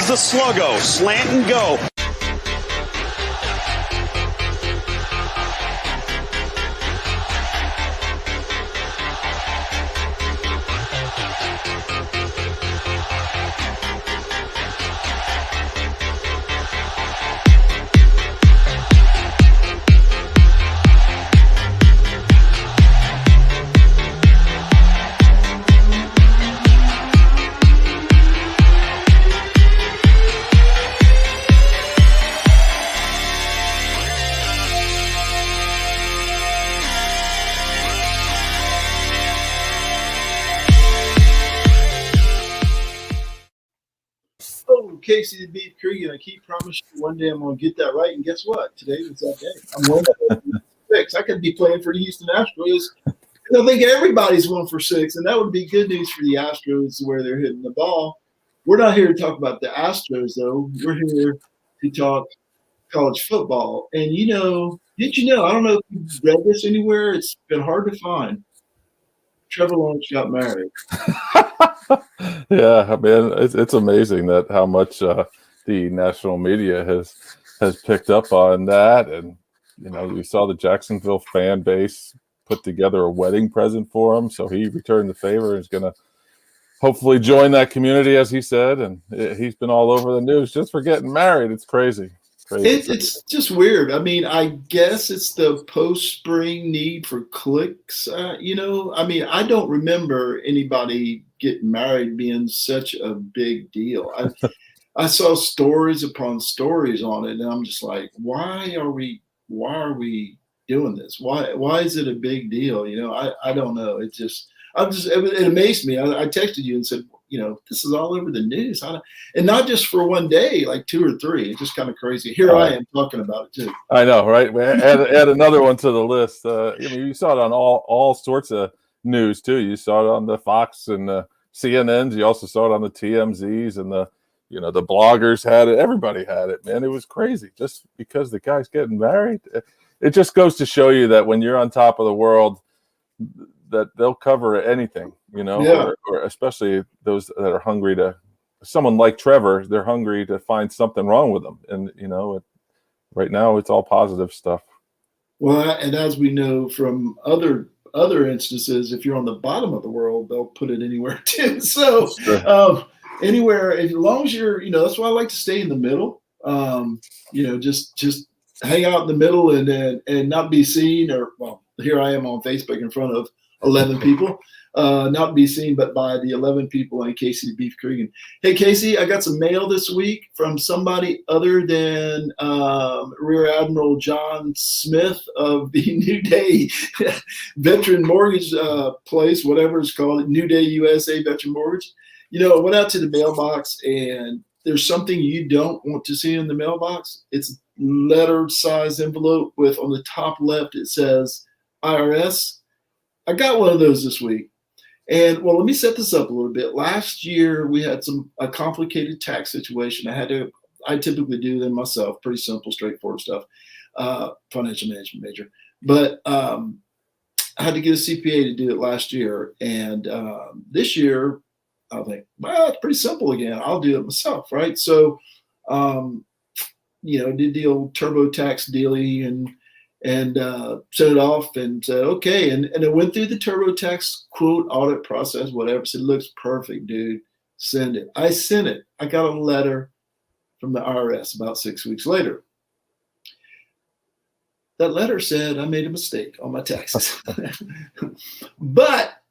the sluggo. Slant and go. Casey the Beef Creek, I keep promising you one day I'm going to get that right. And guess what? Today was that day. I'm 1 for 6. I could be playing for the Houston Astros. And I think everybody's 1 for 6, and that would be good news for the Astros where they're hitting the ball. We're not here to talk about the Astros, though. We're here to talk college football. And, did you know, I don't know if you've read this anywhere. It's been hard to find. Trevor Lawrence got married. Yeah, I mean, it's amazing that how much the national media has picked up on that, and we saw the Jacksonville fan base put together a wedding present for him, so he returned the favor and is going to hopefully join that community, as he said, and he's been all over the news just for getting married. It's crazy. It's just weird. I mean, I guess it's the post-spring need for clicks. I don't remember anybody getting married being such a big deal. I saw stories upon stories on it, and I'm just like, why are we doing this? Why is it a big deal? I don't know. It amazed me. I texted you and said, this is all over the news. And not just for one day, like 2 or 3. It's just kind of crazy. Here I am talking about it too. I know, right? Add another one to the list. You saw it on all sorts of news too. You saw it on the Fox and the CNNs. You also saw it on the TMZs and the bloggers had it. Everybody had it, man. It was crazy just because the guy's getting married. It just goes to show you that when you're on top of the world, that they'll cover anything, or especially those that are hungry someone like Trevor, they're hungry to find something wrong with them. And, right now it's all positive stuff. Well, and as we know from other instances, if you're on the bottom of the world, they'll put it anywhere too. So anywhere, as long as you're, that's why I like to stay in the middle. Just hang out in the middle and not be seen, here I am on Facebook in front of 11 people, not be seen, but by the 11 people in Casey the Beef Creek. Hey, Casey, I got some mail this week from somebody other than Rear Admiral John Smith of the New Day Veteran Mortgage place, whatever it's called, New Day USA Veteran Mortgage. I went out to the mailbox, and there's something you don't want to see in the mailbox. It's a lettered size envelope with, on the top left, it says IRS. I got one of those this week. And let me set this up a little bit. Last year we had a complicated tax situation. I typically do them myself, pretty simple, straightforward stuff, financial management major. But I had to get a CPA to do it last year. And this year I think, it's pretty simple again. I'll do it myself, right? So, did the old TurboTax dealie and sent it off and said, okay. And it went through the TurboTax quote audit process, whatever. Said, looks perfect, dude. Send it. I sent it. I got a letter from the IRS about 6 weeks later. That letter said I made a mistake on my taxes. But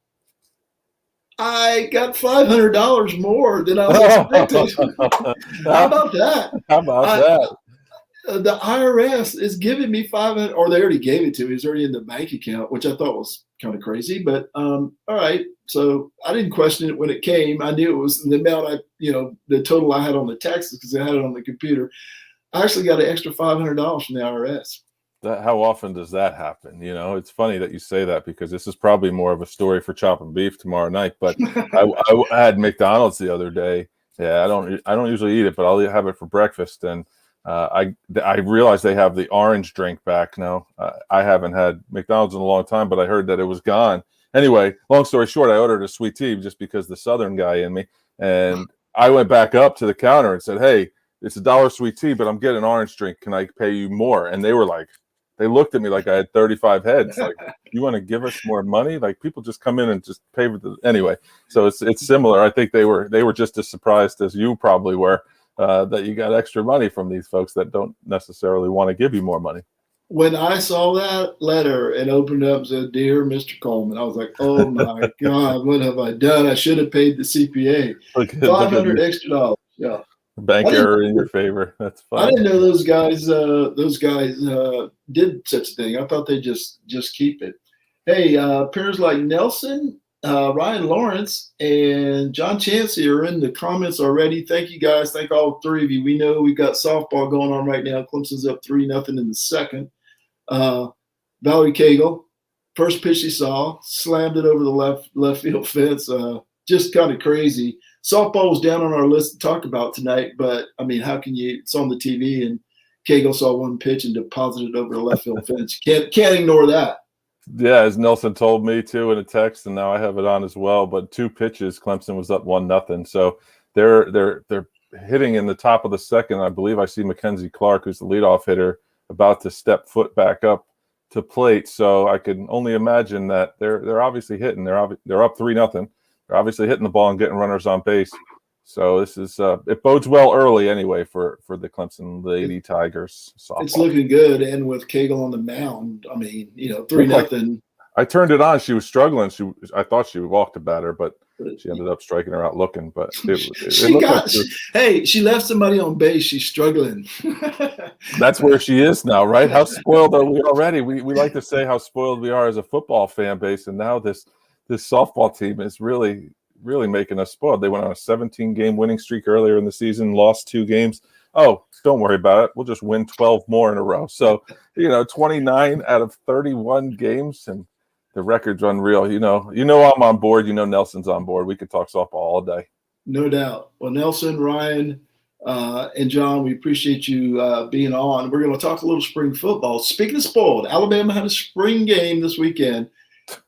I got $500 more than I was expecting. How about that? The IRS is giving me $500, or they already gave it to me. It's already in the bank account, which I thought was kind of crazy. But all right, so I didn't question it when it came. I knew it was the amount the total I had on the taxes because I had it on the computer. I actually got an extra $500 from the IRS. How often does that happen? It's funny that you say that because this is probably more of a story for chopping beef tomorrow night. But I had McDonald's the other day. Yeah, I don't usually eat it, but I'll have it for breakfast. And I realized they have the orange drink back now. I haven't had McDonald's in a long time, but I heard that it was gone. Anyway, long story short, I ordered a sweet tea just because the Southern guy in me, and I went back up to the counter and said, "Hey, it's $1 sweet tea, but I'm getting an orange drink. Can I pay you more?" And they were like, they looked at me like I had 35 heads. Like, you want to give us more money? Like, people just come in and just pay for the anyway. So it's similar. I think they were just as surprised as you probably were that you got extra money from these folks that don't necessarily want to give you more money. When I saw that letter and opened it up and said, "Dear Mr. Coleman," I was like, "Oh my God, what have I done? I shoid have paid the CPA $500 extra." Yeah, bank error in your favor. That's fine. I didn't know those guys did such a thing. I thought they just keep it. Hey, appears like Nelson, Ryan Lawrence, and John Chansey are in the comments already. Thank you guys. Thank all three of you. We know we've got softball going on right now. Clemson's up 3-0 in the second. Valerie Cagle, first pitch she saw, slammed it over the left field fence. Just kind of crazy. Softball was down on our list to talk about tonight, but I mean, how can you? It's on the TV, and Cagle saw one pitch and deposited it over the left field fence. Can't ignore that. Yeah, as Nelson told me too in a text, and now I have it on as well. But 2 pitches, Clemson was up 1-0. So they're hitting in the top of the second. I believe I see Mackenzie Clark, who's the leadoff hitter, about to step foot back up to plate. So I can only imagine that they're obviously hitting. They're up 3-0. They're obviously hitting the ball and getting runners on base. So this is it bodes well early anyway for the Clemson Lady Tigers softball. It's looking good, and with Cagle on the mound, I mean, 3-0. I turned it on. She was struggling. I thought she walked a batter, but she ended up striking her out looking. But she left somebody on base. She's struggling. That's where she is now, right? How spoiled are we already? We like to say how spoiled we are as a football fan base, and now this softball team is really making us spoiled. They went on a 17-game winning streak earlier in the season, lost 2 games. Oh, don't worry about it. We'll just win 12 more in a row. So, 29 out of 31 games, and the record's unreal. I'm on board. Nelson's on board. We could talk softball all day. No doubt. Well, Nelson, Ryan, and John, we appreciate you being on. We're going to talk a little spring football. Speaking of spoiled, Alabama had a spring game this weekend,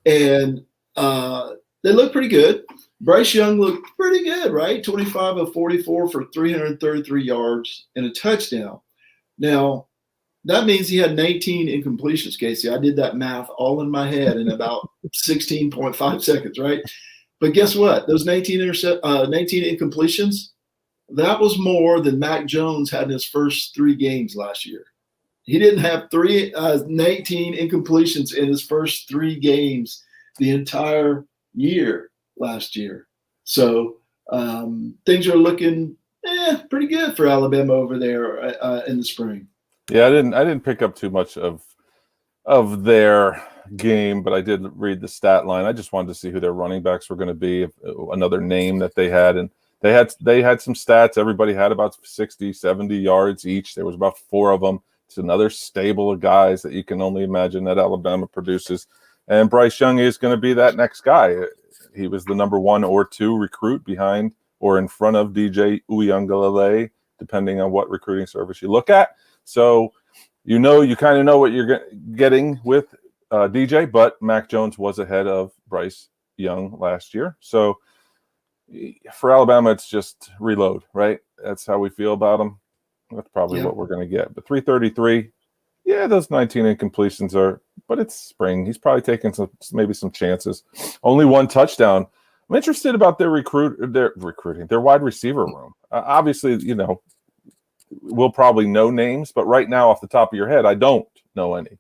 and they look pretty good. Bryce Young looked pretty good, right? 25 of 44 for 333 yards and a touchdown. Now, that means he had 19 incompletions, Casey. I did that math all in my head in about 16.5 seconds, right? But guess what? Those 19 incompletions, that was more than Mac Jones had in his first 3 games last year. He didn't have 19 incompletions in his first 3 games the entire year last year. So things are looking pretty good for Alabama over there in the spring. Yeah, I didn't pick up too much of their game, but I did read the stat line. I just wanted to see who their running backs were going to be, another name that they had, and they had some stats. Everybody had about 60, 70 yards each. There was about 4 of them. It's another stable of guys that you can only imagine that Alabama produces. And Bryce Young is going to be that next guy. He was the number 1 or 2 recruit behind or in front of DJ Uiagalelei, depending on what recruiting service you look at. So, you kind of know what you're getting with DJ, but Mac Jones was ahead of Bryce Young last year. So, for Alabama, it's just reload, right? That's how we feel about him. That's probably what we're going to get. But 333, those 19 incompletions are, but it's spring. He's probably taking maybe some chances. Only 1 touchdown. I'm interested about their wide receiver room. Obviously, we'll probably know names, but right now off the top of your head, I don't know any.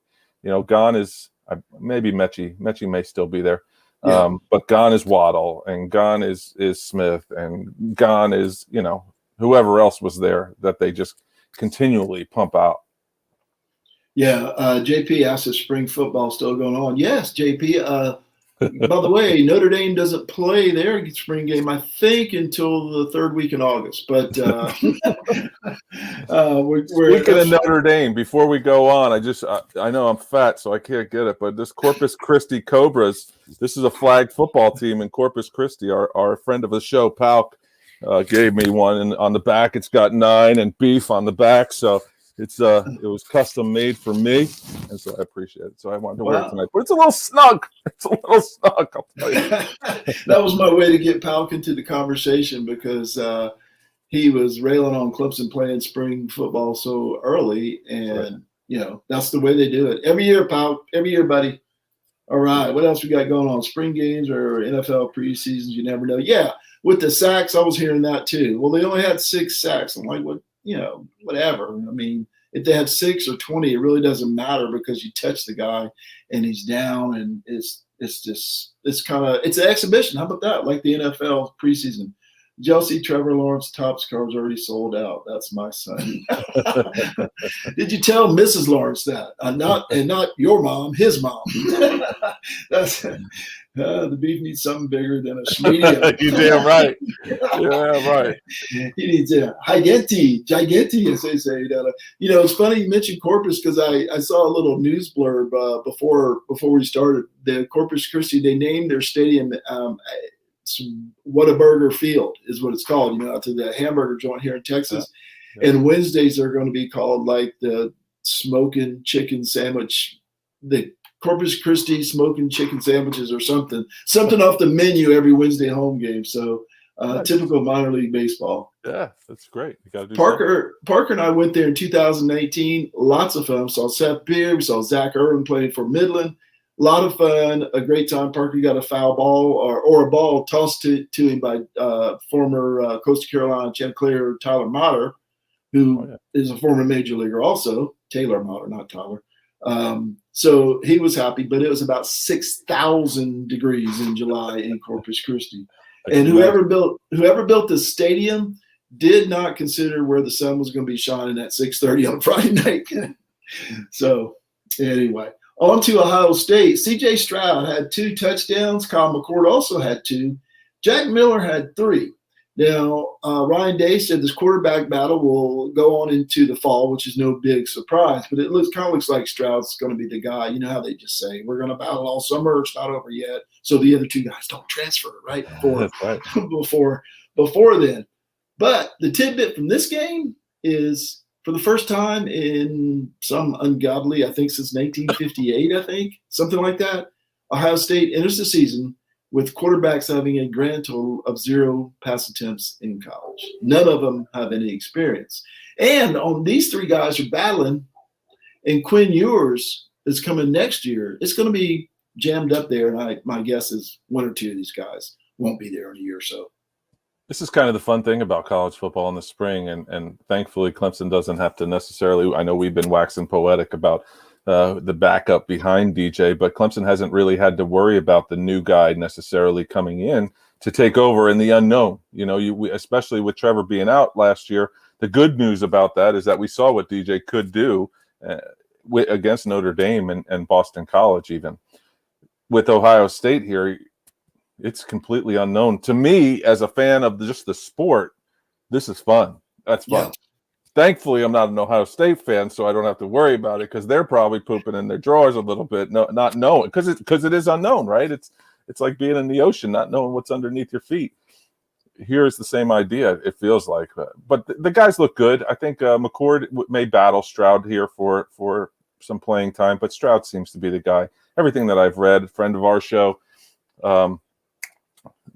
Gone is maybe Mechie. Mechie may still be there. But gone is Waddle, and gone is Smith, and gone is, whoever else was there that they just continually pump out. Yeah, JP asked if spring football still going on. Yes, JP. By the way, Notre Dame doesn't play their spring game, I think, until the 3rd week in August. But speaking of Notre Dame, before we go on, I know I'm fat, so I can't get it. But this Corpus Christi Cobras, this is a flag football team in Corpus Christi. Our friend of the show, Pauk, gave me one, and on the back it's got 9 and beef on the back. So it was custom made for me, and so I appreciate it. So I wanted to wear it tonight, but it's a little snug. I'll tell you. That was my way to get Pauk into the conversation because he was railing on Clemson playing spring football so early, and that's the way they do it every year, pal. Every year, buddy. All right, what else we got going on? Spring games or NFL preseasons? You never know. Yeah, with the sacks, I was hearing that too. Well, they only had 6 sacks. I'm like, what? Whatever. I mean, if they had 6 or 20, it really doesn't matter because you touch the guy and he's down, and it's an exhibition. How about that? Like the NFL preseason. Chelsea, Trevor Lawrence, Topps cards already sold out. That's my son. Did you tell Mrs. Lawrence that? Not your mom, his mom. That's the beef needs something bigger than a medium. You're damn right. Yeah, right. He needs a giganti, as they say. It's funny you mentioned Corpus because I saw a little news blurb before we started. The Corpus Christi, they named their stadium. Whataburger Field is what it's called, to the hamburger joint here in Texas. Yeah. And Wednesdays are going to be called like the smoking chicken sandwich, the Corpus Christi smoking chicken sandwiches or something off the menu every Wednesday home game. So typical minor league baseball. Yeah, that's great. You gotta do Parker and I went there in 2018. Lots of fun. Saw Seth Beer. We saw Zach Irwin playing for Midland. A lot of fun, a great time. Parker got a foul ball or a ball tossed to him by former Coastal Carolina Chanticleer Tyler Motter, who is a former major leaguer also. Taylor Motter, not Tyler. So he was happy, but it was about 6,000 degrees in July in Corpus Christi. And whoever built the stadium did not consider where the sun was going to be shining at 6:30 on Friday night. So anyway. On to Ohio State. C.J. Stroud had 2 touchdowns. Kyle McCord also had 2. Jack Miller had 3. Now, Ryan Day said this quarterback battle will go on into the fall, which is no big surprise. But it kind of looks like Stroud's going to be the guy. You know how they just say, we're going to battle all summer. It's not over yet. So the other 2 guys don't transfer, right? Before then. But the tidbit from this game is – for the first time in some ungodly, I think since 1958, something like that, Ohio State enters the season with quarterbacks having a grand total of 0 pass attempts in college. None of them have any experience. And on these 3 guys are battling, and Quinn Ewers is coming next year. It's going to be jammed up there, and my guess is 1 or 2 of these guys won't be there in a year or so. This is kind of the fun thing about college football in the spring, and thankfully Clemson doesn't have to necessarily – I know we've been waxing poetic about the backup behind DJ, but Clemson hasn't really had to worry about the new guy necessarily coming in to take over in the unknown. Especially with Trevor being out last year, the good news about that is that we saw what DJ could do against Notre Dame and Boston College even. With Ohio State here – it's completely unknown. To me, as a fan of just the sport, this is fun. That's fun. Yeah. Thankfully, I'm not an Ohio State fan, so I don't have to worry about it because they're probably pooping in their drawers a little bit, not knowing, because it is unknown, right? It's like being in the ocean, not knowing what's underneath your feet. Here's the same idea, it feels like. But the guys look good. I think McCord may battle Stroud here for some playing time, but Stroud seems to be the guy. Everything that I've read, friend of our show,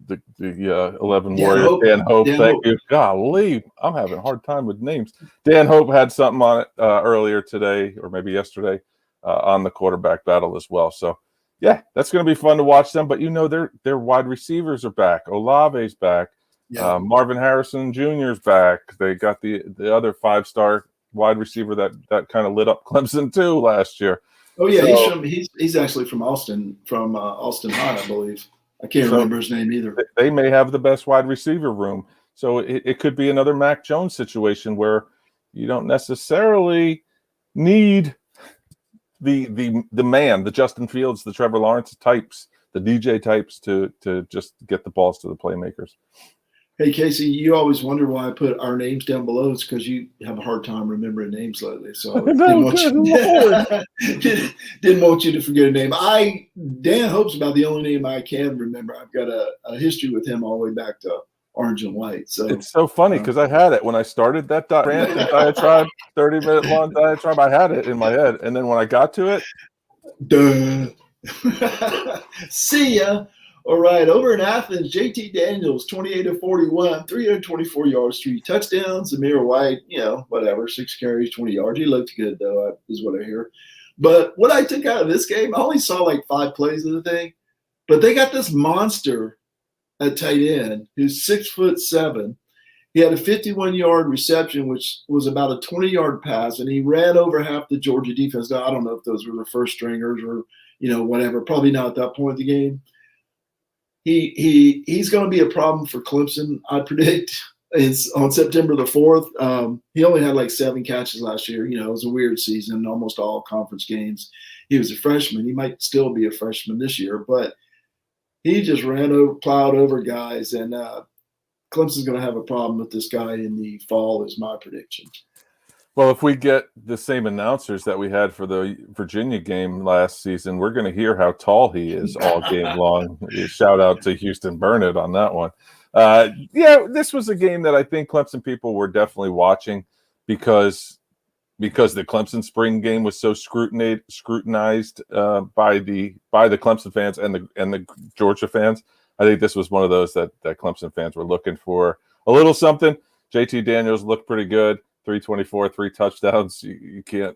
the 11 Warriors, Dan Hope. Thank you. Golly, I'm having a hard time with names. Dan Hope had something on it earlier today, or maybe yesterday, on the quarterback battle as well. So, yeah, that's going to be fun to watch them. But their wide receivers are back. Olave's back. Yeah. Marvin Harrison Jr. is back. They got the other 5-star wide receiver that kind of lit up Clemson too last year. Oh yeah, so, he's actually from Austin High, I believe. I can't remember his name either. They may have the best wide receiver room. So it could be another Mac Jones situation where you don't necessarily need the man, the Justin Fields, the Trevor Lawrence types, the DJ types to just get the balls to the playmakers. Hey, Casey, you always wonder why I put our names down below. It's because you have a hard time remembering names lately. So I didn't want you to forget a name. Dan Hope's about the only name I can remember. I've got a history with him all the way back to Orange and White. So it's so funny because I had it when I started that diatribe, 30-minute long diatribe. I had it in my head, and then when I got to it, duh. See ya. All right, over in Athens, JT Daniels, 28 of 41, 324 yards, 3 touchdowns. Zamir White, whatever, 6 carries, 20 yards. He looked good, though, is what I hear. But what I took out of this game, I only saw like 5 plays of the thing, but they got this monster at tight end who's 6'7". He had a 51-yard reception, which was about a 20-yard pass, and he ran over half the Georgia defense. Now, I don't know if those were the first stringers or, whatever. Probably not at that point in the game. He's going to be a problem for Clemson, I predict. It's on September the 4th. He only had like 7 catches last year. It was a weird season, almost all conference games. He was a freshman. He might still be a freshman this year, but he just plowed over guys, and Clemson's going to have a problem with this guy in the fall is my prediction. Well, if we get the same announcers that we had for the Virginia game last season, we're going to hear how tall he is all game long. Shout out to Houston Burnett on that one. This was a game that I think Clemson people were definitely watching because the Clemson spring game was so scrutinized by the Clemson fans and the Georgia fans. I think this was one of those that Clemson fans were looking for a little something. JT Daniels looked pretty good. 324, 3 touchdowns. You can't,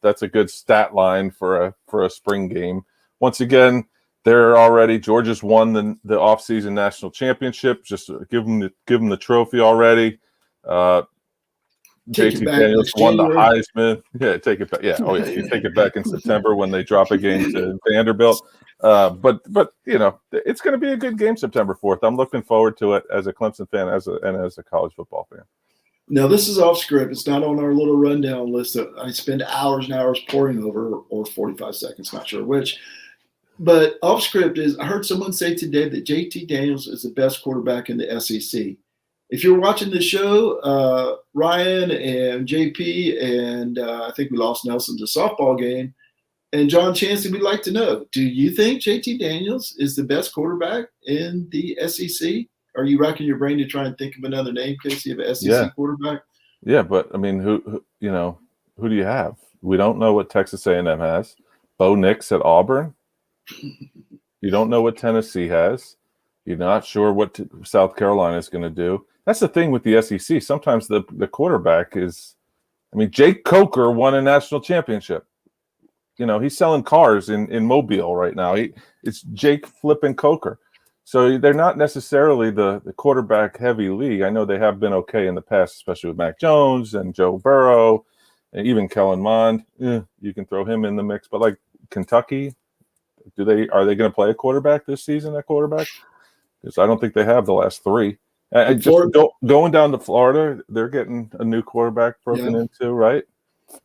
that's a good stat line for a spring game. Once again, Georgia's won the offseason national championship. Just give them the trophy already. JT Daniels won the Heisman. Yeah, take it back. Yeah, you take it back in September when they drop a game to Vanderbilt. But it's going to be a good game September 4th. I'm looking forward to it as a Clemson fan and as a college football fan. Now, this is off script. It's not on our little rundown list that I spend hours and hours poring over, or 45 seconds, not sure which. But off script is, I heard someone say today that JT Daniels is the best quarterback in the SEC. If you're watching the show, Ryan and JP, and I think we lost Nelson to softball game, and John Chancey, we'd like to know, do you think JT Daniels is the best quarterback in the SEC? Are you racking your brain to try and think of another name, Casey, of an SEC quarterback? Yeah, but I mean, who do you have? We don't know what Texas A&M has. Bo Nix at Auburn. You don't know what Tennessee has. You're not sure what South Carolina is going to do. That's the thing with the SEC. Sometimes the quarterback is. I mean, Jake Coker won a national championship. He's selling cars in Mobile right now. It's Jake flipping Coker. So they're not necessarily the quarterback heavy league. I know they have been okay in the past, especially with Mac Jones and Joe Burrow and even Kellen Mond. You can throw him in the mix. But like Kentucky, are they going to play a quarterback this season at quarterback? Because I don't think they have the last 3. Going down to Florida, they're getting a new quarterback broken into, right?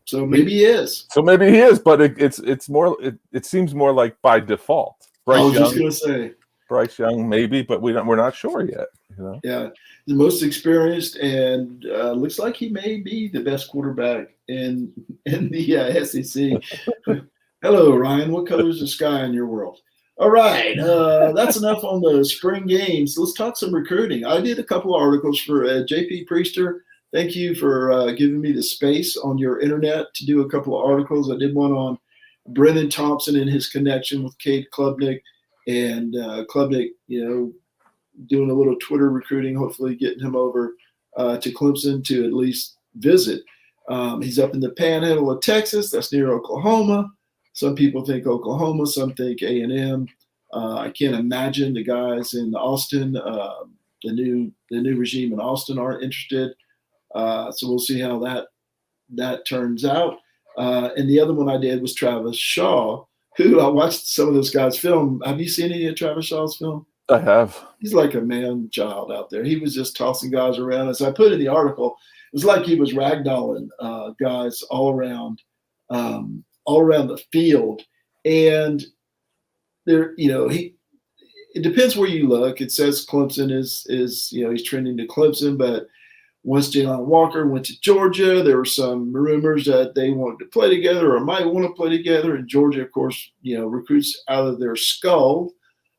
So maybe he is. But it's more. It seems more like by default. I was just going to say. Bryce Young, maybe, but we're not sure yet. Yeah, the most experienced, and looks like he may be the best quarterback in the SEC. Hello, Ryan. What color is the sky in your world? All right, that's enough on the spring games. Let's talk some recruiting. I did a couple of articles for JP Priester. Thank you for giving me the space on your internet to do a couple of articles. I did one on Brennan Thompson and his connection with Kate Klubnik. And Klubnik, doing a little Twitter recruiting, hopefully getting him over to Clemson to at least visit. He's up in the panhandle of Texas. That's near Oklahoma. Some people think Oklahoma. Some think A&M. I can't imagine the guys in Austin, the new regime in Austin aren't interested. So we'll see how that turns out. And the other one I did was Travis Shaw, who I watched some of those guys film. Have you seen any of Travis Shaw's film? I have. He's like a man-child out there. He was just tossing guys around. As I put in the article, it was like he was ragdolling guys all around the field. And there, it depends where you look. It says Clemson is he's trending to Clemson, but once Jalen Walker went to Georgia, there were some rumors that they wanted to play together or might want to play together. And Georgia, of course, recruits out of their skull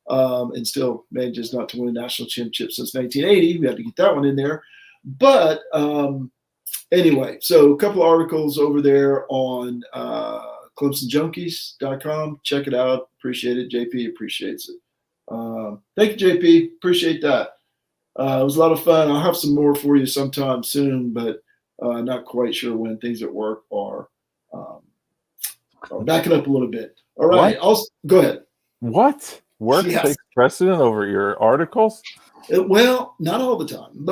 and still manages not to win a national championship since 1980. We had to get that one in there. But anyway, so a couple of articles over there on ClemsonJunkies.com. Check it out. Appreciate it. JP appreciates it. Thank you, JP. Appreciate that. It was a lot of fun. I'll have some more for you sometime soon, but not quite sure when. Things at work are backing up a little bit. All right. Go ahead. What? Work takes precedent over your articles? Well, not all the time,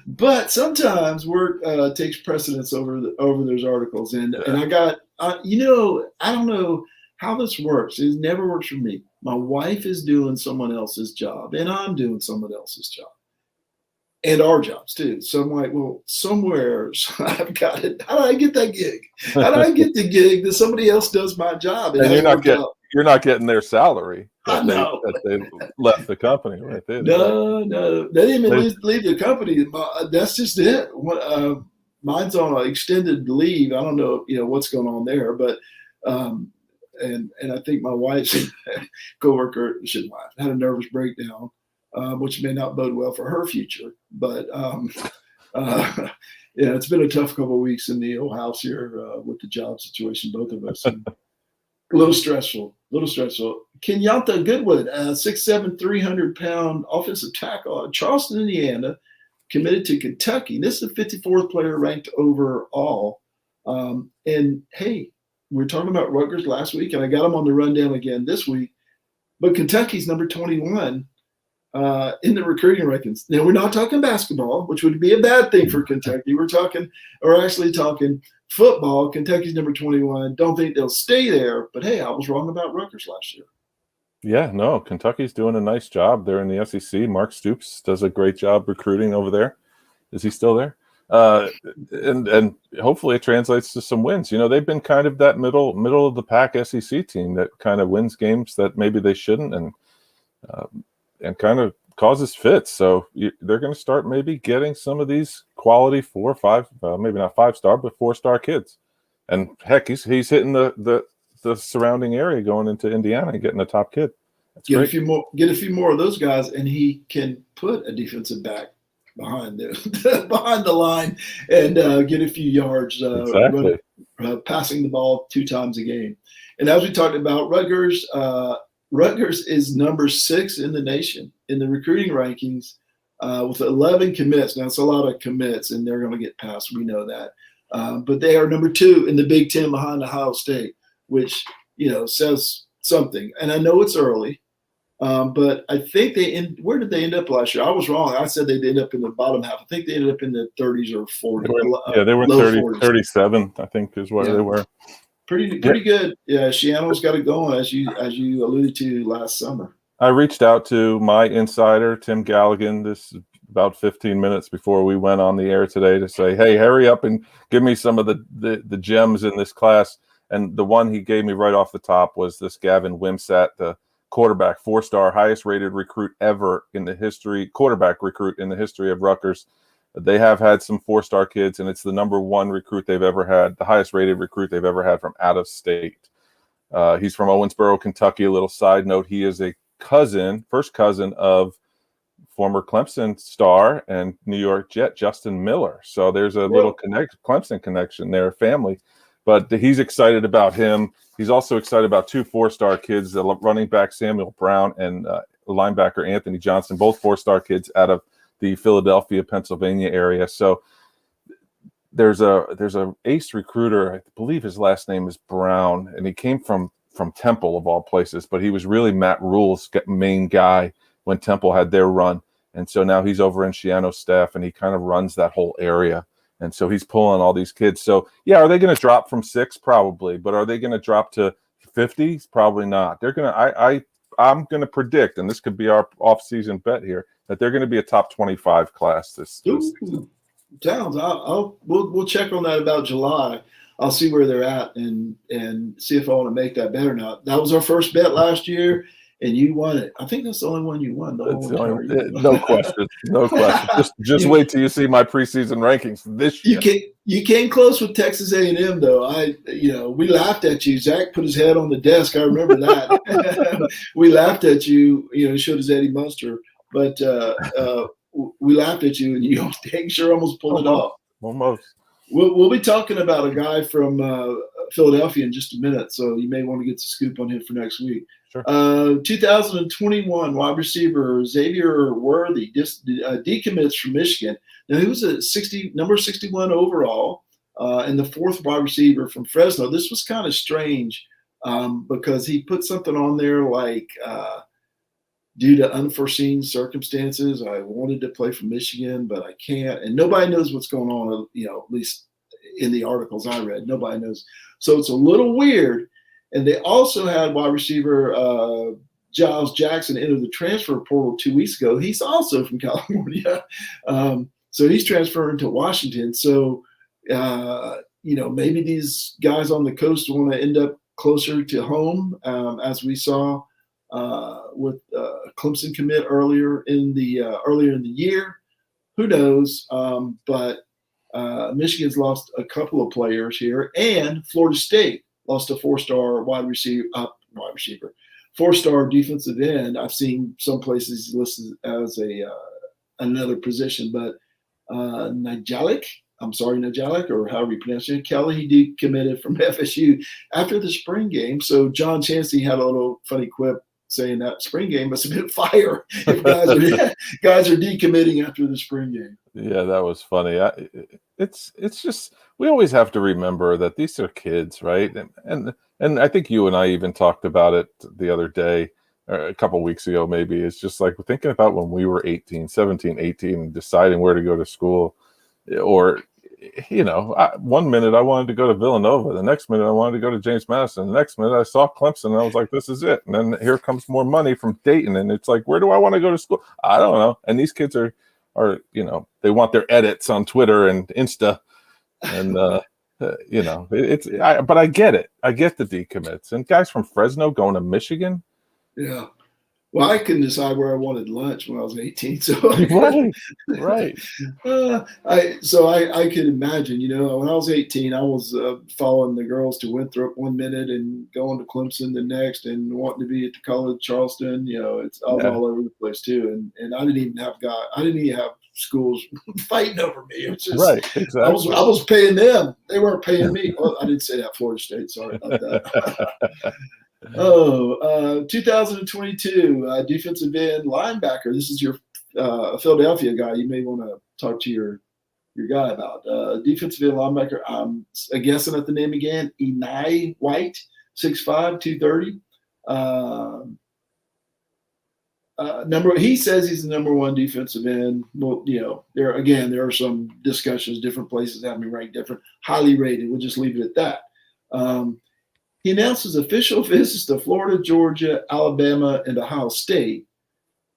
but sometimes work takes precedence over those articles. And I got, I don't know how this works. It never works for me. My wife is doing someone else's job, and I'm doing someone else's job, and our jobs too. So I'm like, well, somewhere I've got it. How did I get that gig? How did I get the gig that somebody else does my job? And you're not getting their salary that they left the company, right? No, they didn't even leave the company. That's just it. Mine's on an extended leave. I don't know, what's going on there, but and I think my wife's coworker had a nervous breakdown, which may not bode well for her future. But it's been a tough couple of weeks in the old house here with the job situation, both of us. And a little stressful. Kenyatta Goodwood, 6'7", 300-pound offensive tackle at Charleston, Indiana, committed to Kentucky. This is the 54th player ranked overall. And hey, we were talking about Rutgers last week, and I got them on the rundown again this week. But Kentucky's number 21 in the recruiting rankings. Now, we're not talking basketball, which would be a bad thing for Kentucky. We're actually talking football. Kentucky's number 21. Don't think they'll stay there, but hey, I was wrong about Rutgers last year. Yeah, no, Kentucky's doing a nice job there in the SEC. Mark Stoops does a great job recruiting over there. Is he still there? And hopefully it translates to some wins. They've been kind of that middle of the pack SEC team that kind of wins games that maybe they shouldn't, and kind of causes fits. So they're going to start maybe getting some of these quality 4 or 5, maybe not 5-star, but 4-star kids. And heck, he's hitting the surrounding area going into Indiana and getting a top kid. That's get great. Get a few more of those guys, and he can put a defensive back behind the line and get a few yards passing the ball 2 times a game. And as we talked about, Rutgers is number 6 in the nation in the recruiting rankings with 11 commits. Now, it's a lot of commits, and they're going to get passed. We know that. But they are number 2 in the Big Ten behind Ohio State, which, says something. And I know it's early. But I think where did they end up last year? I was wrong. I said they'd end up in the bottom half. I think they ended up in the 30s or 40s. They were 30, 37, I think is where they were. Pretty good. Yeah, Shiano's got it going, as you alluded to last summer. I reached out to my insider, Tim Galligan, this is about 15 minutes before we went on the air today, to say, hey, hurry up and give me some of the gems in this class. And the one he gave me right off the top was this Gavin Wimsatt, the quarterback, 4-star, highest rated recruit ever in the history, quarterback recruit in the history of Rutgers. They have had some 4-star kids, and it's the number 1 recruit they've ever had, the highest rated recruit they've ever had from out of state. He's from Owensboro, Kentucky. A little side note, he is a first cousin of former Clemson star and New York Jet, Justin Miller. So there's a little Clemson connection there, family. But he's excited about him. He's also excited about 2 4-star kids, the running back Samuel Brown and linebacker Anthony Johnson, both 4-star kids out of the Philadelphia, Pennsylvania area. So there's a ace recruiter, I believe his last name is Brown, and he came from Temple of all places, but he was really Matt Rule's main guy when Temple had their run. And so now he's over in Shiano's staff, and he kind of runs that whole area. And so he's pulling all these kids. So, yeah, are they going to drop from 6? Probably. But are they going to drop to 50? Probably not. They're going to I'm going to predict, and this could be our off-season bet here, that they're going to be a top 25 class this season. Sounds. We'll check on that about July. I'll see where they're at and see if I want to make that bet or not. That was our first bet last year, and you won it. I think that's the only one you won. No question. No question. Just wait till you see my preseason rankings this year. You came close with Texas A&M, though. We laughed at you. Zach put his head on the desk. I remember that. We laughed at you. Showed his Eddie Munster, but we laughed at you, and you dang sure almost pulled it off. Almost. We'll be talking about a guy from Philadelphia in just a minute, so you may want to get the scoop on him for next week. Sure. 2021 wide receiver Xavier Worthy decommits from Michigan. Now, he was number 61 overall, and the fourth wide receiver from Fresno. This was kind of strange because he put something on there like, due to unforeseen circumstances, I wanted to play for Michigan, but I can't. And nobody knows what's going on, at least in the articles I read. Nobody knows. So it's a little weird. And they also had wide receiver Giles Jackson enter the transfer portal 2 weeks ago. He's also from California. So he's transferring to Washington. So, maybe these guys on the coast want to end up closer to home, as we saw with Clemson commit earlier in the year. Who knows? But Michigan's lost a couple of players here, and Florida State lost a four-star four-star defensive end. I've seen some places listed as another position, but Nijalik, or however you pronounce it, Kelly, he decommitted from FSU after the spring game. So John Chansey had a little funny quip saying that spring game must have been fire if guys are decommitting after the spring game. Yeah, that was funny. It's just, we always have to remember that these are kids, right? And I think you and I even talked about it the other day, or a couple of weeks ago maybe. It's just like thinking about when we were 17, 18, and deciding where to go to school. Or, 1 minute I wanted to go to Villanova. The next minute I wanted to go to James Madison. The next minute I saw Clemson and I was like, this is it. And then here comes more money from Dayton. And it's like, where do I want to go to school? I don't know. And these kids are they want their edits on Twitter and Insta. And, but I get it. I get the decommits. And guys from Fresno going to Michigan. Yeah. Well, I couldn't decide where I wanted lunch when I was 18. So right. I could imagine, when I was 18, I was following the girls to Winthrop 1 minute and going to Clemson the next, and wanting to be at the College Charleston. I was all over the place too, and I didn't even have schools fighting over me. It was just, right, exactly. I was paying them; they weren't paying me. Well, I didn't say that. Florida State. Sorry about that. 2022 defensive end linebacker. This is your Philadelphia guy. You may want to talk to your guy about defensive end linebacker. I'm guessing at the name again. Enai White, 6'5", 230. He says he's the number one defensive end. Well, there are some discussions. Different places have me ranked different. Highly rated. We'll just leave it at that. He announces official visits to Florida, Georgia, Alabama, and Ohio State,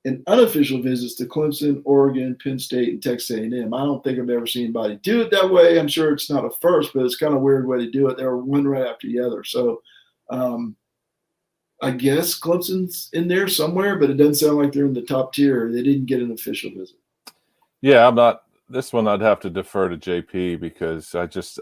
and unofficial visits to Clemson, Oregon, Penn State, and Texas A&M. I don't think I've ever seen anybody do it that way. I'm sure it's not a first, but it's kind of a weird way to do it. They're one right after the other. So I guess Clemson's in there somewhere, but it doesn't sound like they're in the top tier. They didn't get an official visit. Yeah, I'm not. This one I'd have to defer to JP because I just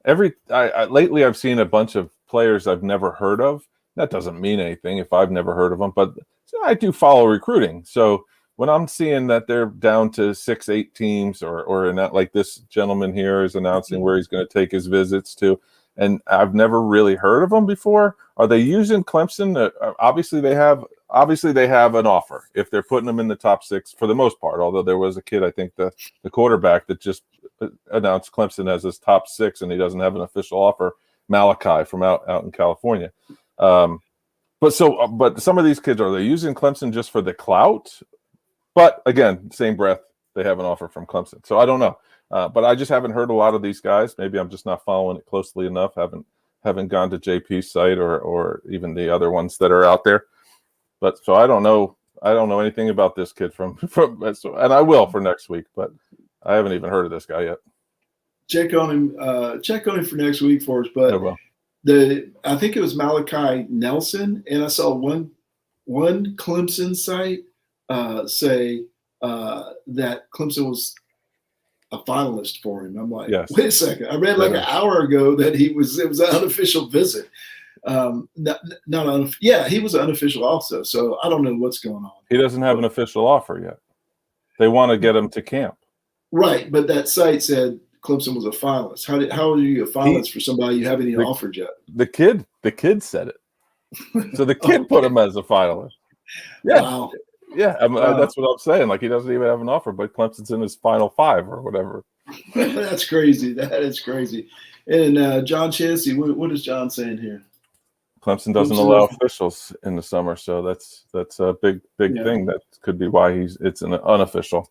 lately I've seen a bunch of players I've never heard of. That doesn't mean anything if I've never heard of them, but I do follow recruiting. So when I'm seeing that they're down to 6-8 teams, or in that, like this gentleman here is announcing where he's going to take his visits to, and I've never really heard of them before. Are they using Clemson? Obviously they have an offer if they're putting them in the top 6 for the most part. Although there was a kid, I think the quarterback, that just announced Clemson as his top 6, and he doesn't have an official offer. Malachi from out in California. But some of these kids, are they using Clemson just for the clout? But again, same breath, they have an offer from Clemson. So I don't know. But I just haven't heard a lot of these guys. Maybe I'm just not following it closely enough. Haven't gone to JP's site or even the other ones that are out there. But so I don't know anything about this kid from and I will for next week, but I haven't even heard of this guy yet. Check on him for next week for us. But I think it was Malachi Nelson, and I saw one Clemson site say that Clemson was a finalist for him. I'm like, yes. Wait a second. I read an hour ago that it was an unofficial visit. He was unofficial also. So I don't know what's going on. He doesn't have an official offer yet. They want to get him to camp. Right, but that site said Clemson was a finalist. How are you a finalist for somebody you haven't even offered yet? The kid said it. So the kid put him as a finalist. Yeah. Wow. Yeah, that's what I'm saying. Like, he doesn't even have an offer, but Clemson's in his final 5 or whatever. That's crazy. That is crazy. And John Chansey, what is John saying here? Clemson doesn't allow officials in the summer, so that's a big thing. That could be why it's an unofficial.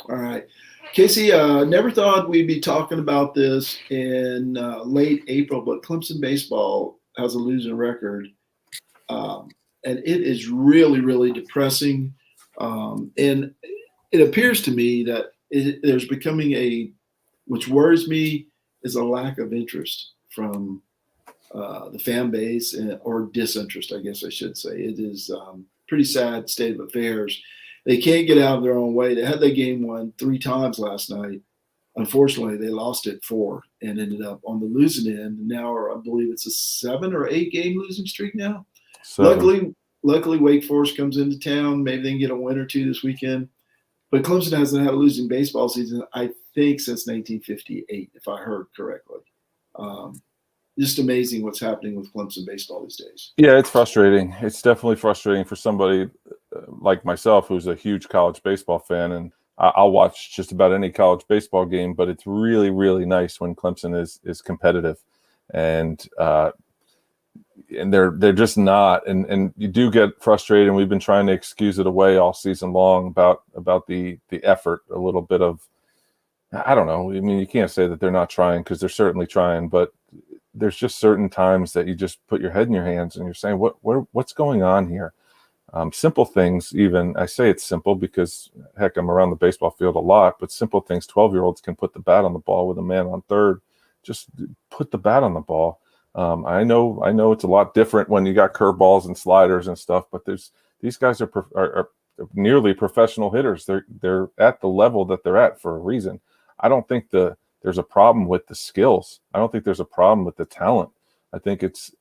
All right. Casey, never thought we'd be talking about this in late April, but Clemson Baseball has a losing record. And it is really, really depressing. And it appears to me that there's becoming which worries me, is a lack of interest from the fan base, or disinterest, I guess I should say. It is pretty sad state of affairs. They can't get out of their own way. They had their game won 3 times last night. Unfortunately, they lost it 4 and ended up on the losing end. Now, I believe it's a 7 or 8 game losing streak now. Luckily, Wake Forest comes into town. Maybe they can get a win or 2 this weekend. But Clemson hasn't had a losing baseball season, I think, since 1958, if I heard correctly. Just amazing what's happening with Clemson baseball these days. Yeah, it's frustrating. It's definitely frustrating for somebody like myself, who's a huge college baseball fan, and I'll watch just about any college baseball game. But it's really, really nice when Clemson is competitive, and they're just not. And you do get frustrated. And we've been trying to excuse it away all season long about the effort. A little bit of, I don't know. I mean, you can't say that they're not trying, because they're certainly trying, but there's just certain times that you just put your head in your hands and you're saying, what's going on here? Simple things, even. I say it's simple because, heck, I'm around the baseball field a lot, but simple things. 12-year-olds can put the bat on the ball with a man on third. Just put the bat on the ball. I know it's a lot different when you got curveballs and sliders and stuff, but these guys are nearly professional hitters. They're at the level that they're at for a reason. I don't think there's a problem with the skills. I don't think there's a problem with the talent. I think it's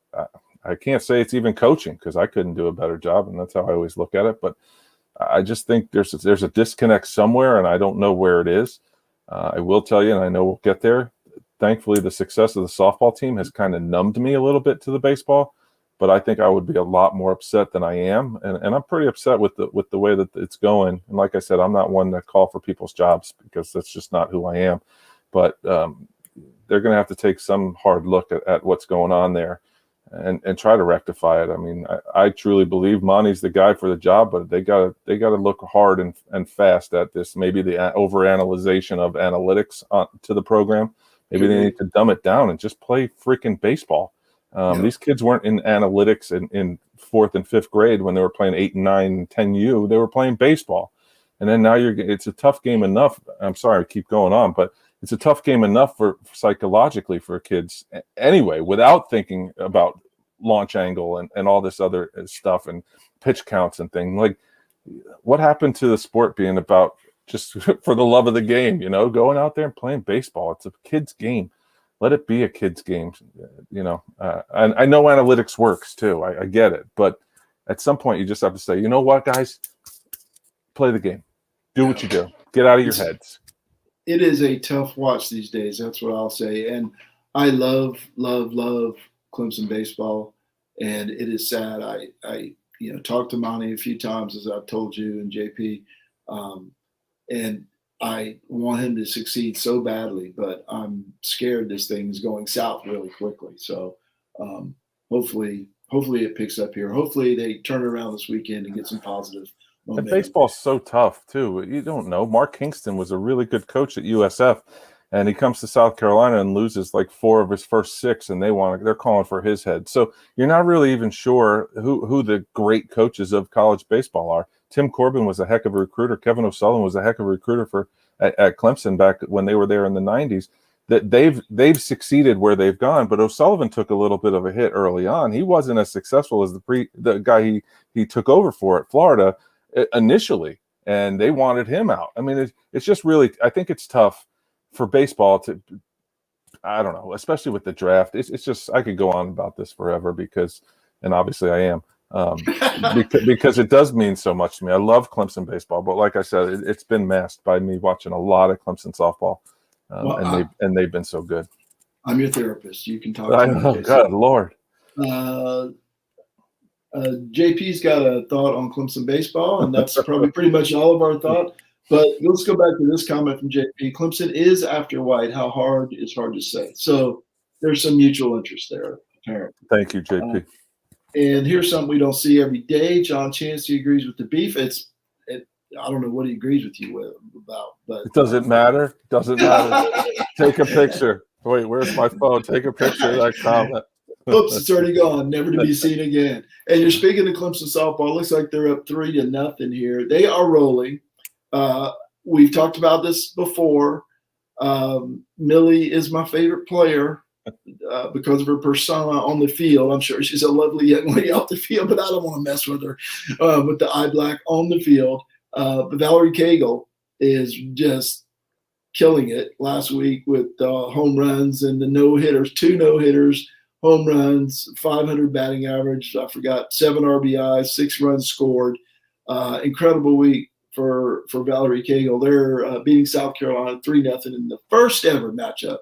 I can't say it's even coaching, because I couldn't do a better job, and that's how I always look at it. But I just think there's a disconnect somewhere, and I don't know where it is. I will tell you, and I know we'll get there. Thankfully, the success of the softball team has kind of numbed me a little bit to the baseball, but I think I would be a lot more upset than I am, and I'm pretty upset with the way that it's going. And like I said, I'm not one to call for people's jobs, because that's just not who I am. But they're going to have to take some hard look at what's going on there, and try to rectify it. I mean, I truly believe Monty's the guy for the job, but they got to look hard and fast at this. Maybe the overanalyzation of analytics to the program. Maybe they need to dumb it down and just play freaking baseball. These kids weren't in analytics in 4th and 5th grade when they were playing 8 and 9 and 10U. They were playing baseball. And then now it's a tough game enough. I'm sorry, I keep going on, but it's a tough game enough for psychologically for kids anyway, without thinking about launch angle and all this other stuff and pitch counts and things. Like, what happened to the sport being about just for the love of the game, going out there and playing baseball? It's a kid's game. Let it be a kid's game, and I know analytics works too. I get it. But at some point you just have to say, you know what, guys, play the game. Do what you do. Get out of your heads. It is a tough watch these days. That's what I'll say. And I love Clemson baseball. And it is sad. I talked to Monty a few times, as I've told you, and JP, and I want him to succeed so badly, but I'm scared this thing is going south really quickly. So hopefully it picks up here. Hopefully they turn around this weekend and get some positive momentum. And baseball's so tough too. You don't know. Mark Kingston was a really good coach at USF, and he comes to South Carolina and loses like 4 of his first 6, and they're calling for his head. So you're not really even sure who the great coaches of college baseball are. Tim Corbin was a heck of a recruiter. Kevin O'Sullivan was a heck of a recruiter at Clemson back when they were there in the 90s. That they've succeeded where they've gone, but O'Sullivan took a little bit of a hit early on. He wasn't as successful as the guy he took over for at Florida initially, and they wanted him out. I mean, it's just really, I think it's tough for baseball to, I don't know, especially with the draft. It's just, I could go on about this forever and obviously I am. Because it does mean so much to me. I love Clemson baseball, but like I said, it's been masked by me watching a lot of Clemson softball, Well, and they've been so good. I'm your therapist. You can talk I to me. know, God, Lord. JP's got a thought on Clemson baseball, and that's probably pretty much all of our thought. But let's go back to this comment from JP. Clemson is after White. How hard is hard to say. So there's some mutual interest there, apparently. Thank you, JP. And here's something we don't see every day. John Chancey agrees with the beef. I don't know what he agrees with you about, but it doesn't matter. Doesn't matter. Take a picture. Wait, where's my phone? Take a picture of that comment. Oops, it's already gone, never to be seen again. And you're speaking of Clemson softball. Looks like they're up 3-0 here. They are rolling. We've talked about this before. Millie is my favorite player because of her persona on the field. I'm sure she's a lovely young lady off the field, but I don't want to mess with her with the eye black on the field. But Valerie Cagle is just killing it last week with home runs and the no-hitters, 2 no-hitters, home runs, 500 batting average. I forgot 7 RBIs, 6 runs scored. Incredible week for Valerie Cagle. They're beating South Carolina 3-0 in the first ever matchup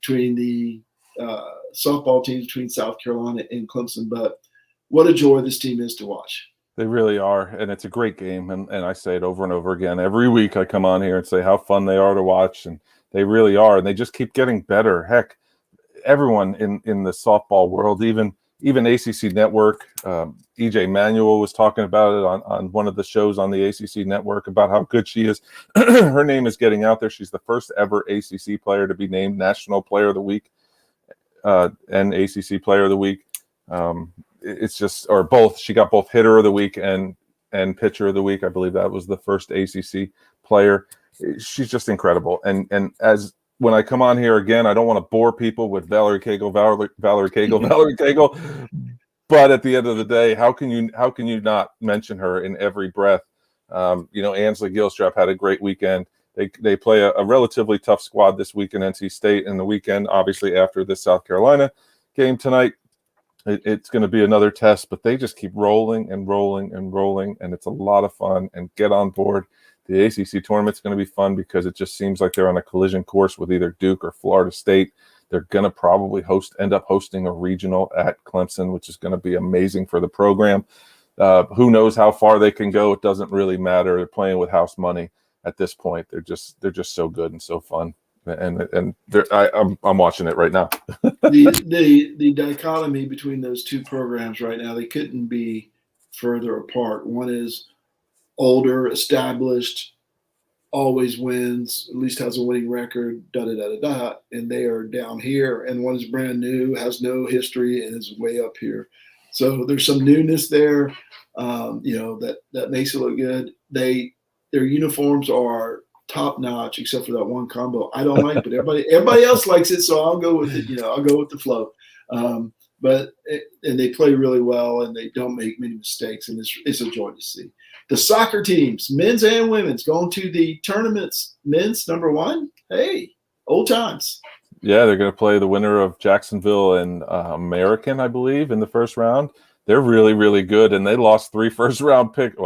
between the softball teams between South Carolina and Clemson. But what a joy this team is to watch. They really are, and it's a great game. And I say it over and over again. Every week I come on here and say how fun they are to watch, and they really are. And they just keep getting better. Heck, everyone in the softball world, even ACC Network, EJ Manuel was talking about it on one of the shows on the ACC Network about how good she is. Her name is getting out there. She's the first ever ACC player to be named National Player of the Week and ACC Player of the Week. It's just, or both. She got both Hitter of the Week and Pitcher of the Week. I believe that was the first ACC player. She's just incredible. And as when I come on here again, I don't want to bore people with Valerie Cagle. But at the end of the day, how can you not mention her in every breath? Ansley Gilstrap had a great weekend. They play a relatively tough squad this week in NC State, and the weekend, obviously, after this South Carolina game tonight. It's going to be another test, but they just keep rolling and rolling and rolling, and it's a lot of fun. And get on board. The ACC tournament's going to be fun because it just seems like they're on a collision course with either Duke or Florida State. They're going to probably end up hosting a regional at Clemson, which is going to be amazing for the program. Who knows how far they can go? It doesn't really matter. They're playing with house money at this point. They're just so good and so fun. And I'm watching it right now. the dichotomy between those two programs right now, they couldn't be further apart. One is older, established, always wins, at least has a winning record, and they are down here. And one is brand new, has no history, and is way up here. So there's some newness there, that makes it look good. Their uniforms are top notch, except for that one combo I don't like, but everybody else likes it, so I'll go with it. I'll go with the flow. And they play really well, and they don't make many mistakes, and it's a joy to see. The soccer teams, men's and women's, going to the tournaments. Men's number 1. Hey, old times. Yeah, they're going to play the winner of Jacksonville and American, I believe, in the first round. They're really, really good, and they lost 2 first-round picks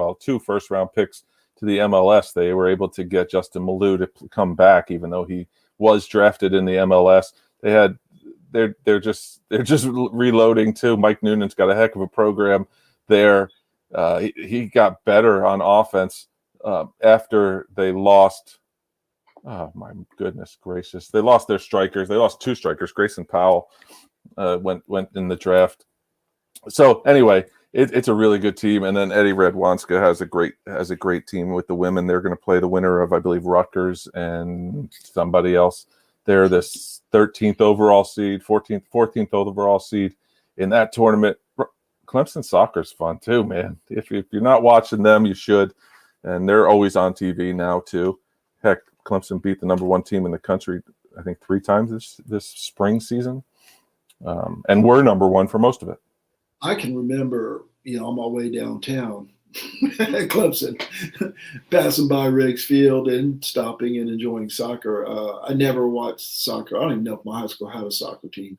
to the MLS. They were able to get Justin Malou to come back, even though he was drafted in the MLS. They're just reloading too. Mike Noonan's got a heck of a program there. He got better on offense after they lost. Oh my goodness gracious! They lost their strikers. They lost 2 strikers. Grayson Powell went in the draft. So anyway, it's a really good team. And then Eddie Radwanska has a great team with the women. They're going to play the winner of, I believe, Rutgers and somebody else. They're the 13th overall seed, 14th overall seed in that tournament. Clemson soccer's fun too, man. If you're not watching them, you should. And they're always on TV now too. Heck, Clemson beat the number 1 team in the country, I think 3 times this spring season. And we're number 1 for most of it. I can remember, on my way downtown at Clemson, passing by Riggs Field and stopping and enjoying soccer. I never watched soccer. I don't even know if my high school had a soccer team,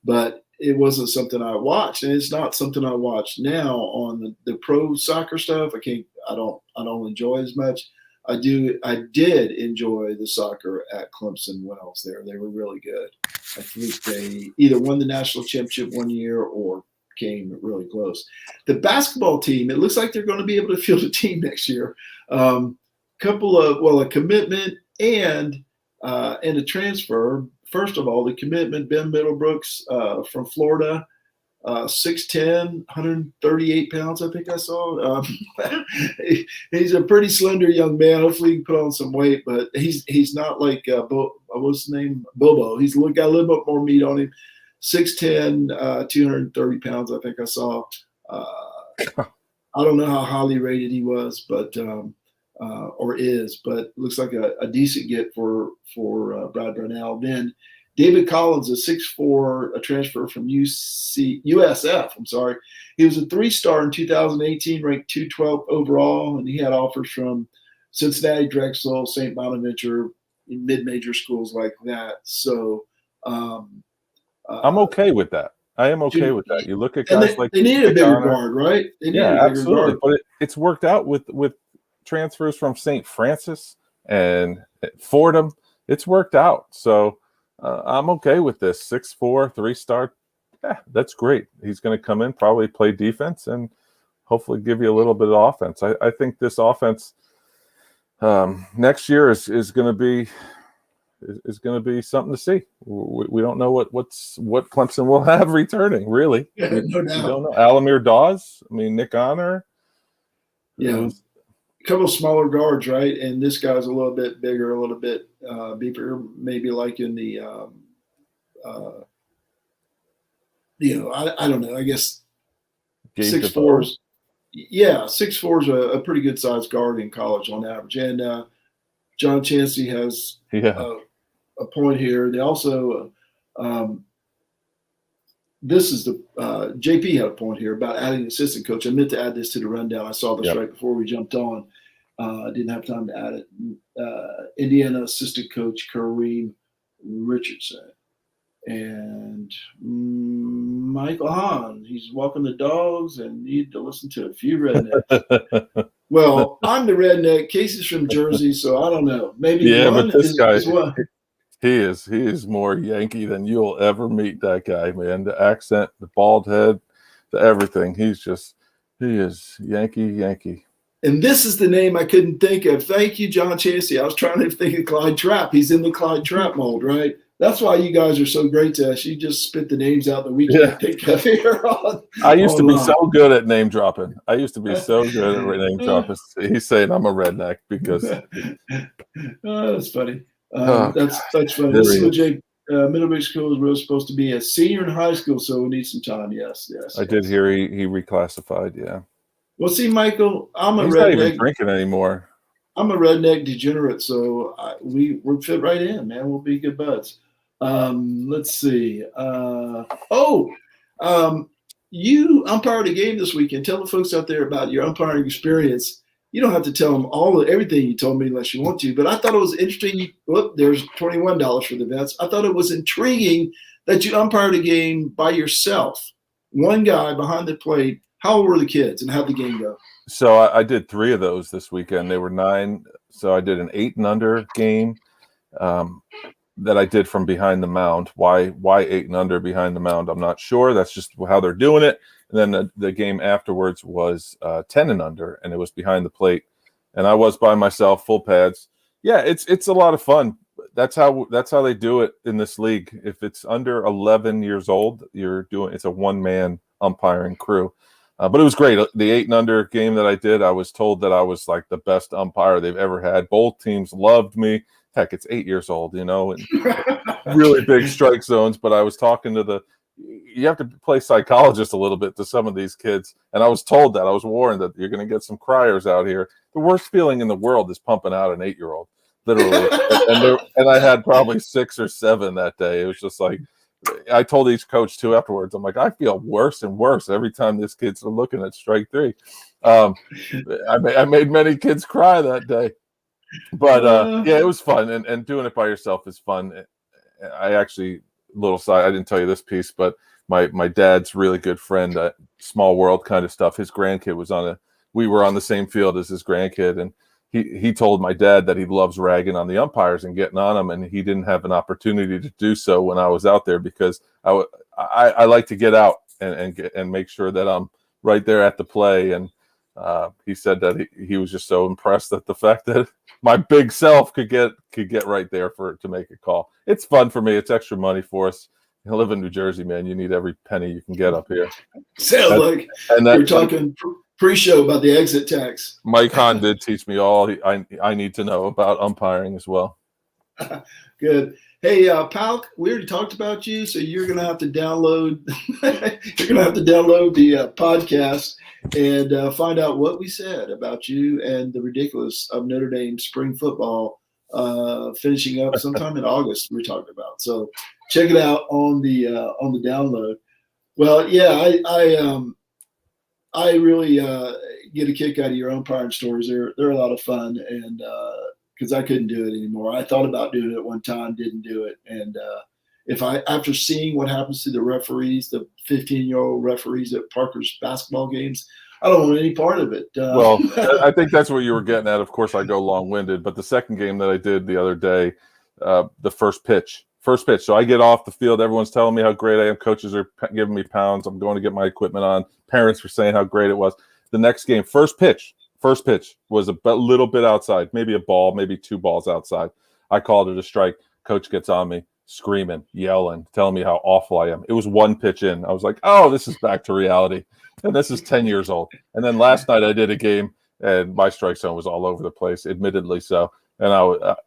but it wasn't something I watched, and it's not something I watch now on the pro soccer stuff. I don't enjoy as much, I did enjoy the soccer at Clemson when I was there. They were really good. I think they either won the national championship one year or came really close. The basketball team, it looks like they're going to be able to field a team next year. A commitment and a transfer. First of all, the commitment, Ben Middlebrooks from Florida, 6'10", 138 pounds, I think I saw. He's a pretty slender young man. Hopefully he can put on some weight, but he's not like what's his name? Bobo. He's got a little bit more meat on him. 6'10", 230 pounds, I think I saw. I don't know how highly rated he was, but or is, but looks like a decent get for Brad Brownell. Then David Collins, a 6'4", a transfer from USF. I'm sorry. He was a 3-star in 2018, ranked 212 overall, and he had offers from Cincinnati, Drexel, St. Bonaventure, mid-major schools like that. So I'm okay with that. I am okay with that. You look at guys they need a bigger guard, right? They need a bigger absolutely. guard. But it's worked out with transfers from St. Francis and Fordham. It's worked out. So I'm okay with this. 6'4", 3-star. Yeah, that's great. He's going to come in, probably play defense, and hopefully give you a little bit of offense. I think this offense next year is going to be something to see. We don't know what Clemson will have returning, really. Yeah, no doubt. We don't know. Alamir Dawes, Nick Honor. Yeah, a couple of smaller guards, right? And this guy's a little bit bigger, a little bit beefier, maybe like in the, I don't know. I guess 6'4". Yeah, 6'4" is a pretty good sized guard in college on average. And John Chansey has a point here. They also, this is the JP had a point here about adding an assistant coach. I meant to add this to the rundown. I saw this right before we jumped on. Didn't have time to add it. Indiana assistant coach Kareem Richardson and Michael Hahn. He's walking the dogs and need to listen to a few rednecks. Well, I'm the redneck. Casey's from Jersey, so I don't know. Maybe but this guy is one. He is more Yankee than you'll ever meet. That guy, man. The accent, the bald head, the everything. He is Yankee. And this is the name I couldn't think of. Thank you, John Chansey. I was trying to think of Clyde Trapp. He's in the Clyde Trapp mold, right? That's why you guys are so great to us. You just spit the names out that we can't think of here. I used to be so good at name dropping. He's saying I'm a redneck because. That's funny. That's funny. This is what Middlebury School is really supposed to be a senior in high school, so we need some time. Yes. I did hear he reclassified. Yeah. Well, see, Michael, I'm a redneck. He's not even drinking anymore. I'm a redneck degenerate, so we fit right in, man. We'll be good buds. Let's see. You umpired a game this weekend. Tell the folks out there about your umpiring experience. You don't have to tell them everything you told me unless you want to, but I thought it was interesting. There's $21 for the vets. I thought it was intriguing that you umpired a game by yourself, one guy behind the plate. How old were the kids, and how'd the game go? So I did 3 of those this weekend. They were 9. So I did an 8 and under game that I did from behind the mound. Why 8 and under behind the mound? I'm not sure. That's just how they're doing it. And then the game afterwards was 10 and under, and it was behind the plate. And I was by myself, full pads. Yeah, it's a lot of fun. That's how they do it in this league. If it's under 11 years old, it's a one-man umpiring crew. But it was great. The 8 and under game that I did, I was told that I was like the best umpire they've ever had. Both teams loved me. Heck, it's 8 years old, and really big strike zones. But I was talking to you have to play psychologist a little bit to some of these kids. And I was told that. I was warned that you're going to get some criers out here. The worst feeling in the world is pumping out an 8-year-old, literally. and I had probably 6 or 7 that day. It was just like, I told each coach too afterwards, I'm like, I feel worse and worse every time this kid's looking at strike 3. I made many kids cry that day, but yeah, it was fun, and doing it by yourself is fun. I actually, little side, I didn't tell you this piece, but my dad's really good friend, small world kind of stuff. His grandkid we were on the same field as his grandkid, and he told my dad that he loves ragging on the umpires and getting on them, and he didn't have an opportunity to do so when I was out there because I like to get out and make sure that I'm right there at the play. And he said that he was just so impressed at the fact that my big self could get right there to make a call. It's fun for me. It's extra money for us. I live in New Jersey, man. You need every penny you can get up here. Sounds like we're talking pre-show about the exit tax. Mike Hahn did teach me all I need to know about umpiring as well. Good. Hey, Palk, we already talked about you, so you're gonna have to download. You're gonna have to download the podcast and find out what we said about you and the ridiculous of Notre Dame spring football finishing up sometime in August. We're talking about. So check it out on the download. Well, yeah, I really get a kick out of your umpiring stories. They're a lot of fun, and because I couldn't do it anymore. I thought about doing it one time, didn't do it. And after seeing what happens to the referees, the 15-year-old referees at Parker's basketball games, I don't want any part of it. Well, I think that's what you were getting at. Of course, I go long-winded, but the second game that I did the other day, the first pitch. So I get off the field. Everyone's telling me how great I am. Coaches are giving me pounds. I'm going to get my equipment on. Parents were saying how great it was. The next game, first pitch was a little bit outside, maybe a ball, maybe 2 balls outside. I called it a strike. Coach gets on me, screaming, yelling, telling me how awful I am. It was 1 pitch in. I was like, oh, this is back to reality. And this is 10 years old. And then last night I did a game, and my strike zone was all over the place, admittedly so. And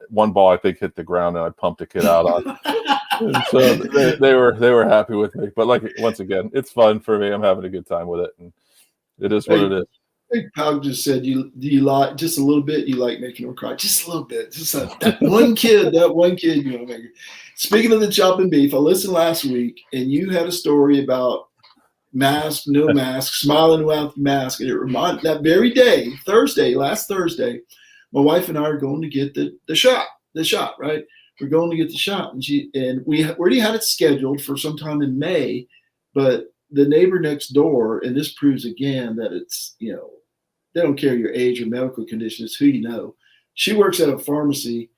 one ball I think hit the ground, and I pumped a kid out on. And so they were happy with me. But once again, it's fun for me. I'm having a good time with it, and it is what it is. I think Pal just said, do you like just a little bit? You like making them cry just a little bit. Just that one kid, you want to make it. Speaking of the chopping beef, I listened last week, and you had a story about mask, no mask, smiling without the mask, and it reminded that very day, last Thursday, my wife and I are going to get the shot, right? We're going to get the shot, and we already had it scheduled for sometime in May, but the neighbor next door, and this proves again that it's, they don't care your age or medical condition, it's who you know. She works at a pharmacy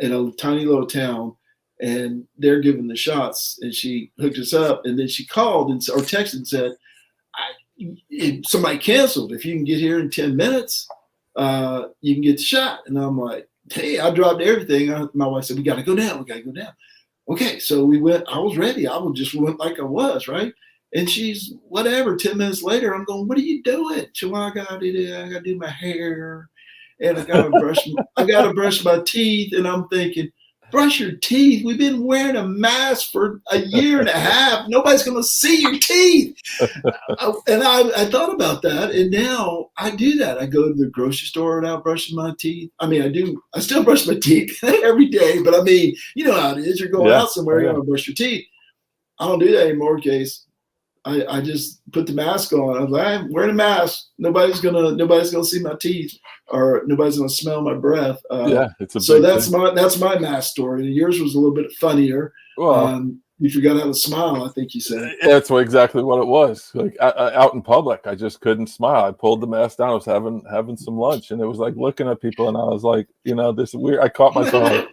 in a tiny little town, and they're giving the shots, and she hooked us up, and then she called or texted and said, somebody canceled. If you can get here in 10 minutes, you can get the shot. And I'm like, hey, I dropped everything. My wife said, we got to go down. Okay, so we went. I was ready. I just went like I was, right? And she's whatever. 10 minutes later, I'm going, what are you doing? She, well, I got to do my hair, and I got to brush my teeth. And I'm thinking, brush your teeth? We've been wearing a mask for a year and a half. Nobody's going to see your teeth. And I thought about that, and now I do that. I go to the grocery store without brushing my teeth. I mean, I still brush my teeth every day, but I mean, you know how it is. You're going out somewhere, you got to brush your teeth. I don't do that anymore, Case. I just put the mask on. I was like, I'm wearing a mask. Nobody's gonna see my teeth, or nobody's gonna smell my breath. That's my mask story. Yours was a little bit funnier. Well, you forgot how to smile, I think you said. That's exactly what it was. Like out in public, I just couldn't smile. I pulled the mask down. I was having some lunch, and it was like looking at people, and I was like, this is weird. I caught myself.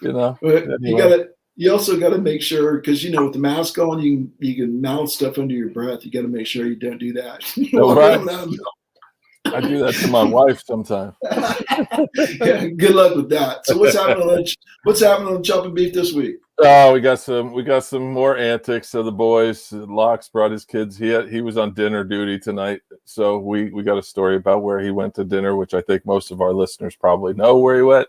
Anyway. You also got to make sure, because with the mask on, you can mouth stuff under your breath. You got to make sure you don't do that. I do that to my wife sometimes. Yeah, good luck with that. So what's happening on Chopping Beef this week? Oh, we got some more antics of the boys. Locks brought his kids. He was on dinner duty tonight, so we got a story about where he went to dinner, which I think most of our listeners probably know where he went.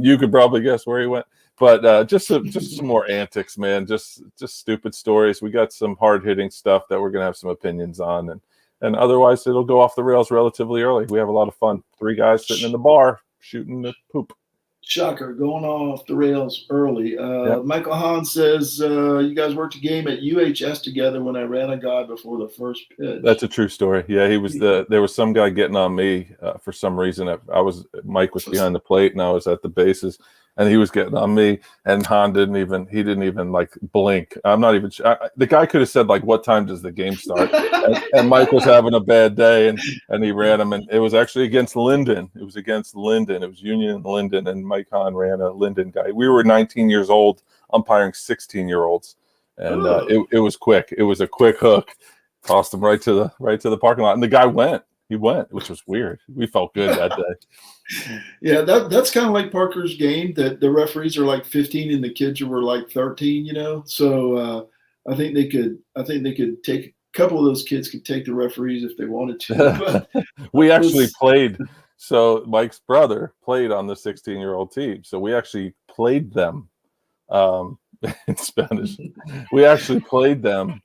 You could probably guess where he went. But just some more antics, man. Just stupid stories. We got some hard-hitting stuff that we're gonna have some opinions on, and otherwise it'll go off the rails relatively early. We have a lot of fun. 3 guys sitting in the bar shooting the poop. Shocker, going off the rails early. Michael Hahn says you guys worked a game at UHS together when I ran a guy before the first pitch. That's a true story. Yeah, he was there was some guy getting on me for some reason. Mike was behind the plate and I was at the bases. and he was getting on me, and Han didn't even like blink. I'm not even sure. The guy could have said like, what time does the game start? and Mike was having a bad day, and he ran him, and it was actually against Linden. It was against Linden. It was Union and Linden, and Mike Han ran a Linden guy. We were 19 years old umpiring 16-year-olds, and it was quick. It was a quick hook, tossed him right to the parking lot, and the guy went. He went, which was weird. We felt good that day. Yeah, that's kind of like Parker's game, that the referees are like 15 and the kids were like 13, you know. So I think they could take a couple of those kids could take the referees if they wanted to. We actually played. So Mike's brother played on the 16-year-old team. So we actually played them in Spanish. We actually played them.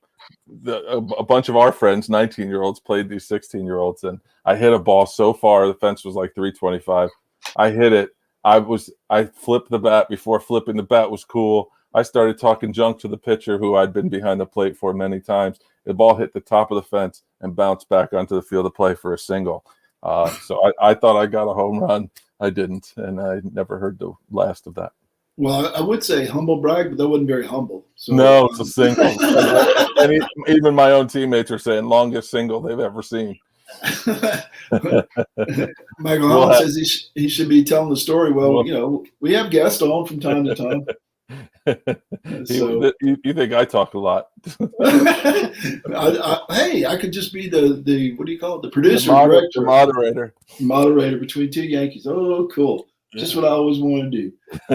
A bunch of our friends, 19-year-olds, played these 16-year-olds, and I hit a ball so far, the fence was like 325. I hit it. I flipped the bat before flipping the bat was cool. I started talking junk to the pitcher who I'd been behind the plate for many times. The ball hit the top of the fence and bounced back onto the field of play for a single. So I thought I got a home run. I didn't, and I never heard the last of that. Well, I would say humble brag, but that wasn't very humble. So, no, it's a single. and even my own teammates are saying longest single they've ever seen. Michael Holland says he should be telling the story. Well, you know, we have guests on from time to time. So, you think I talk a lot? Hey, I could just be the what do you call it? The producer, the moderator between two Yankees. Oh, cool. Just what I always want to do.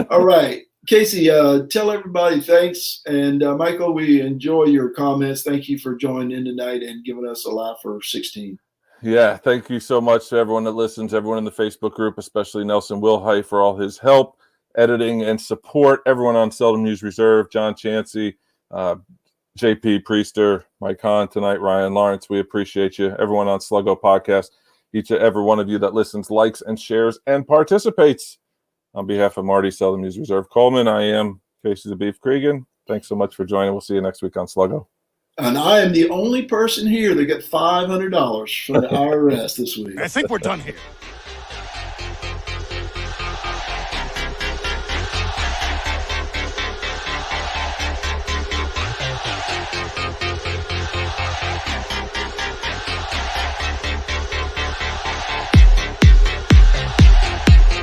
All right, Casey, tell everybody thanks. And Michael, we enjoy your comments. Thank you for joining in tonight and giving us a laugh for 16. Yeah, thank you so much to everyone that listens, everyone in the Facebook group, especially Nelson Wilhite for all his help, editing, and support. Everyone on Seldom Used Reserve, John Chansey, JP Priester, Mike Hahn tonight, Ryan Lawrence. We appreciate you. Everyone on Sluggo Podcast. Each and every one of you that listens, likes, and shares, and participates. On behalf of Marty, Seldom Used Reserve Coleman, I am Casey the Beef Cregan. Thanks so much for joining. We'll see you next week on Sluggo. And I am the only person here that got $500 from the IRS this week. I think we're done here.